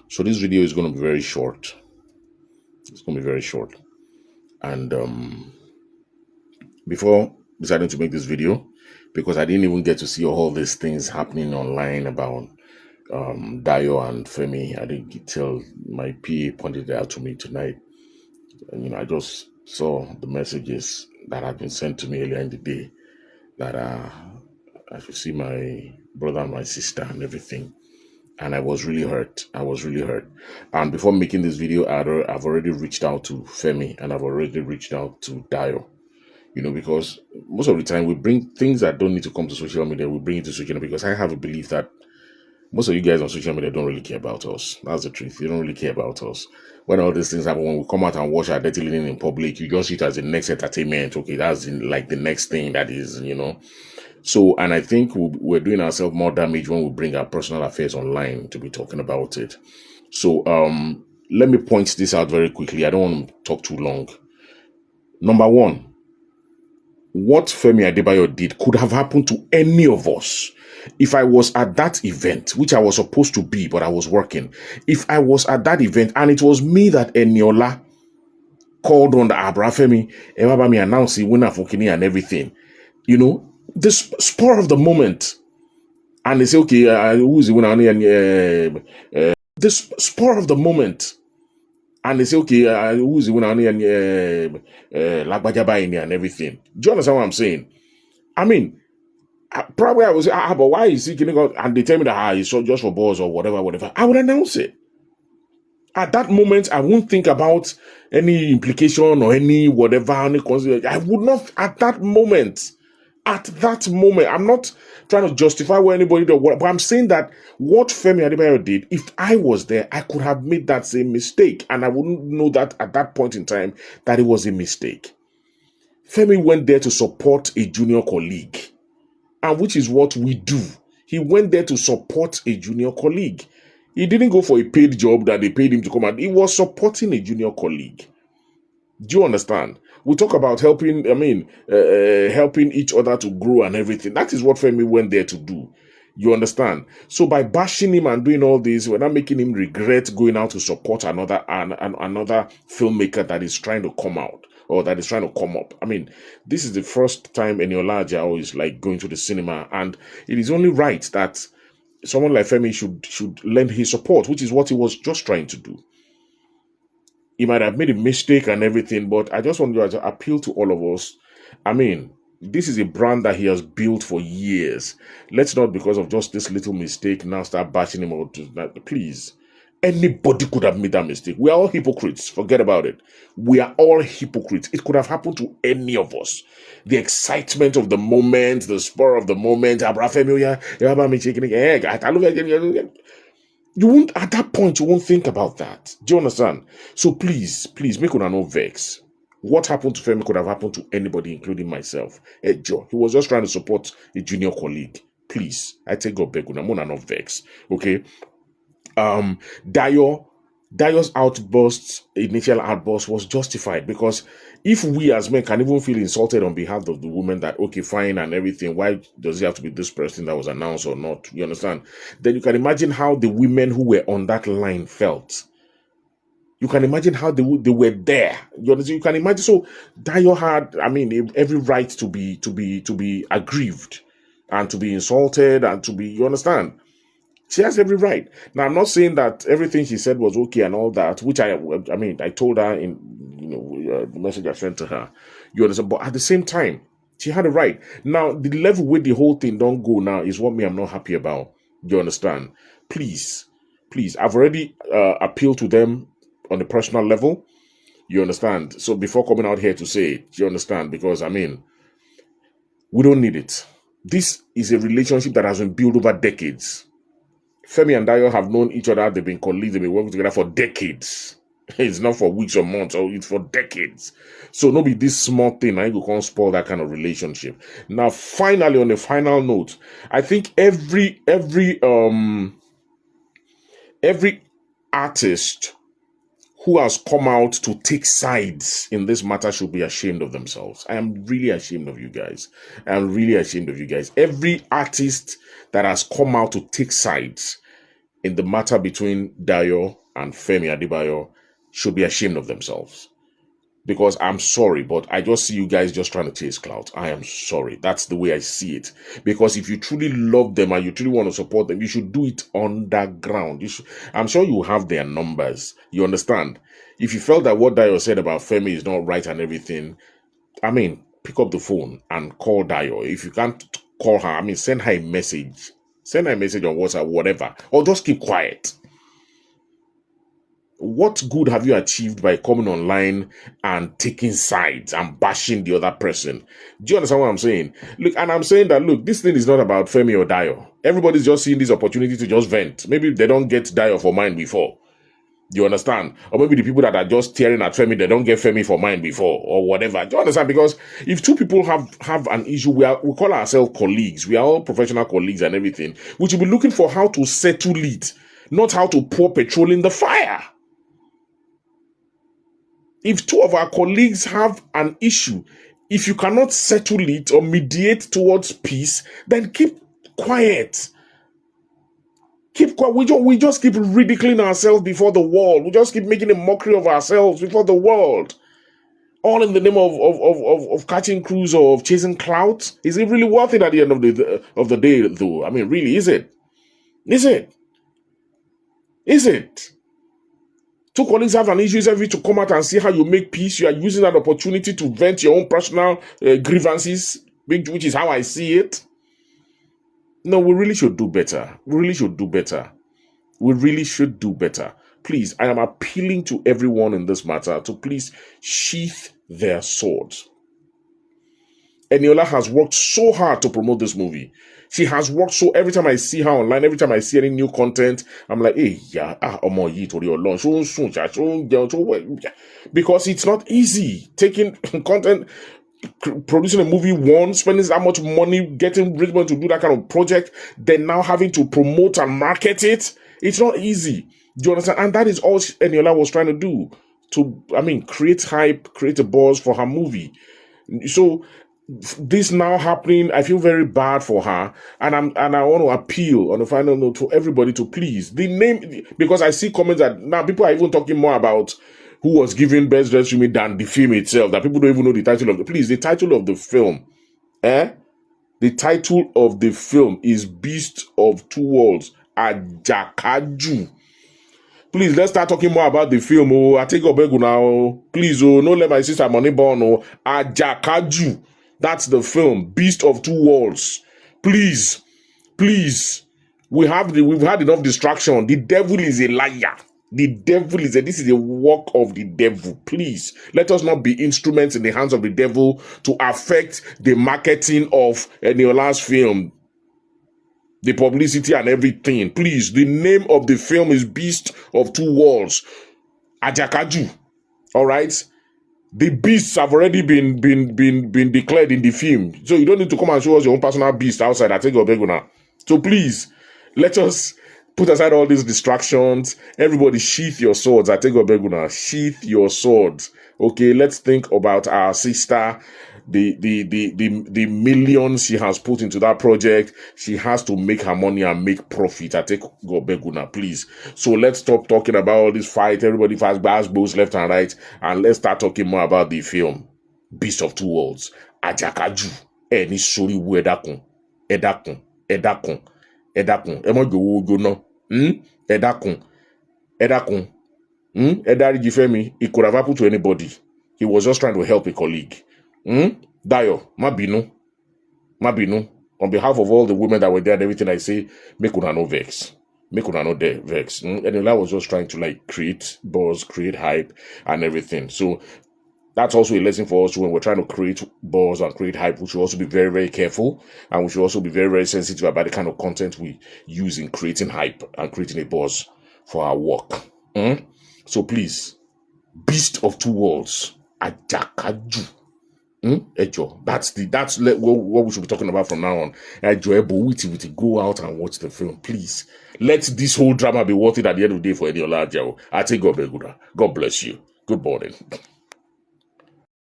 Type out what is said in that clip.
So this video is going to be very short. It's going to be very short. And before deciding to make this video, because I didn't even get to see all these things happening online about Dayo and Femi, I didn't tell my PA pointed it out to me tonight. And I just saw the messages that had been sent to me earlier in the day that I should see my brother and my sister and everything. And I was really hurt. I was really hurt. And before making this video, I've already reached out to Femi and I've already reached out to Dayo. Because most of the time we bring things that don't need to come to social media, we bring it to social media because I have a belief that most of you guys on social media don't really care about us. That's the truth. You don't really care about us. When all these things happen, when we come out and watch our dirty linen in public, you just see it as the next entertainment. Okay, that's like the next thing that is, So, and I think we're doing ourselves more damage when we bring our personal affairs online to be talking about it. So, let me point this out very quickly. I don't want to talk too long. Number one, what Femi Adebayo did could have happened to any of us. If I was at that event, which I was supposed to be, but I was working, if I was at that event and it was me that Eniola called on the Femi, Ebabami announced the winner for Kini and everything, the spur of the moment, and they say, okay, who's the winner? The spur of the moment, and they say, okay, who's the winner? And everything. Do you understand what I'm saying? I mean, probably I was, but why is he getting out? And they tell me that it's just for balls or whatever. I would announce it. At that moment, I won't think about any implication or any whatever, any consideration. I would not at that moment. At that moment, I'm not trying to justify what anybody did, but I'm saying that what Femi Adebayo did, if I was there, I could have made that same mistake. And I wouldn't know that at that point in time that it was a mistake. Femi went there to support a junior colleague, and which is what we do. He went there to support a junior colleague. He didn't go for a paid job that they paid him to come out. He was supporting a junior colleague. Do you understand? We talk about helping, helping each other to grow and everything. That is what Femi went there to do. You understand? So by bashing him and doing all this, we're not making him regret going out to support another filmmaker that is trying to come out or that is trying to come up. I mean, this is the first time Eniola Ajao'S is like going to the cinema, and it is only right that someone like Femi should lend his support, which is what he was just trying to do. He might have made a mistake and everything, but I just want to appeal to all of us. I mean, this is a brand that he has built for years. Let's not, because of just this little mistake, now start bashing him out. Please. Anybody could have made that mistake. We are all hypocrites. Forget about it. We are all hypocrites. It could have happened to any of us. The excitement of the moment, the spur of the moment. You won't, at that point, you won't think about that. Do you understand? So please, make una no vex. What happened to Femi could have happened to anybody, including myself. Joe, he was just trying to support a junior colleague. Please, I take God back. Una no vex. Okay. Dayo's initial outburst was justified, because if we as men can even feel insulted on behalf of the woman that, okay, fine and everything, why does it have to be this person that was announced or not? You understand? Then you can imagine how the women who were on that line felt. You can imagine how they were there. You understand? You can imagine. So Dayo had, every right to be aggrieved and to be insulted and to be, you understand? She has every right. Now, I'm not saying that everything she said was okay and all that, which I told her in the message I sent to her. You understand? But at the same time, she had a right. Now, the level where the whole thing don't go now is what I'm not happy about. You understand? Please, I've already appealed to them on the personal level. You understand? So before coming out here to say it, you understand? Because we don't need it. This is a relationship that has been built over decades. Femi and Dayo have known each other. They've been colleagues. They've been working together for decades. It's not for weeks or months, or it's for decades. So no be this small thing. I go can't spoil that kind of relationship. Now, finally, on a final note, I think every artist who has come out to take sides in this matter should be ashamed of themselves. I am really ashamed of you guys. Every artist that has come out to take sides in the matter between Dayo and Femi Adebayo should be ashamed of themselves. Because I'm sorry, but I just see you guys just trying to chase clout. I am sorry. That's the way I see it. Because if you truly love them and you truly want to support them, you should do it underground. I'm sure you have their numbers. You understand? If you felt that what Dayo said about Femi is not right and everything, I mean, pick up the phone and call Dayo. If you can't call her, I mean, send her a message. Send her a message on WhatsApp, whatever. Or just keep quiet. What good have you achieved by coming online and taking sides and bashing the other person? Do you understand what I'm saying? Look, and I'm saying that, look, this thing is not about Femi or Dayo. Everybody's just seeing this opportunity to just vent. Maybe they don't get Dayo for mine before. Do you understand? Or maybe the people that are just tearing at Femi, they don't get Femi for mine before, or whatever. Do you understand? Because if two people have an issue, we call ourselves colleagues. We are all professional colleagues and everything. We should be looking for how to settle it, not how to pour petrol in the fire. If two of our colleagues have an issue, if you cannot settle it or mediate towards peace, then keep quiet. Keep quiet. We just keep ridiculing ourselves before the world. We just keep making a mockery of ourselves before the world. All in the name of catching crews or of chasing clout. Is it really worth it at the end of the day, though? I mean, really, is it? Is it? Is it? Two colleagues have an issue every to come out and see how you make peace. You are using that opportunity to vent your own personal grievances, which is how I see it. No, we really should do better. We really should do better. We really should do better. Please, I am appealing to everyone in this matter to please sheath their swords. Eniola has worked so hard to promote this movie. She has worked so, every time I see her online, every time I see any new content, I'm like, hey, yeah, because it's not easy taking content, producing a movie once, spending that much money, getting Richmond to do that kind of project, then now having to promote and market it. It's not easy. Do you understand? And that is all Eniola was trying to do. Create hype, create a buzz for her movie. So this now happening, I feel very bad for her, and I want to appeal on the final note to everybody to please the name, because I see comments that now people are even talking more about who was given best dressed women than the film itself, that people don't even know the title of the title of the film. The title of the film is Beast of Two Worlds, Ajakaju. Please, let's start talking more about the film. Oh, I take Obegu now. Please, oh, no let my sister money born. Oh, Ajakaju. That's the film, Beast of Two Worlds. Please. We've had enough distraction. The devil is a liar. This is a work of the devil. Please, let us not be instruments in the hands of the devil to affect the marketing of Eniola's film, the publicity and everything. Please, the name of the film is Beast of Two Worlds, Ajakaju. All right? The beasts have already been declared in the film. So you don't need to come and show us your own personal beast outside. I take your beguna. So please, let us put aside all these distractions. Everybody sheath your swords. I take your beguna. Sheath your swords. Okay, let's think about our sister. The millions she has put into that project. She has to make her money and make profit. I take Gobeguna, please. So let's stop talking about all this fight. Everybody fights both left and right, and let's start talking more about the film Beast of Two Worlds. Ajakaju. Any sorry edakun. Emogo no. Edakun. Edariji Femi. It could have happened to anybody. He was just trying to help a colleague. Dayo, Mabinu. On behalf of all the women that were there and everything I say, make una no vex. Eniola was just trying to create buzz, create hype and everything. So that's also a lesson for us when we're trying to create buzz and create hype. We should also be very, very careful, and we should also be very, very sensitive about the kind of content we use in creating hype and creating a buzz for our work. So please, Beast of Two Worlds, Ajakaju. That's what we should be talking about from now on. Go out and watch the film, please. Let this whole drama be worth it at the end of the day for Eniola Ajao'S. I take God bless you. Good morning.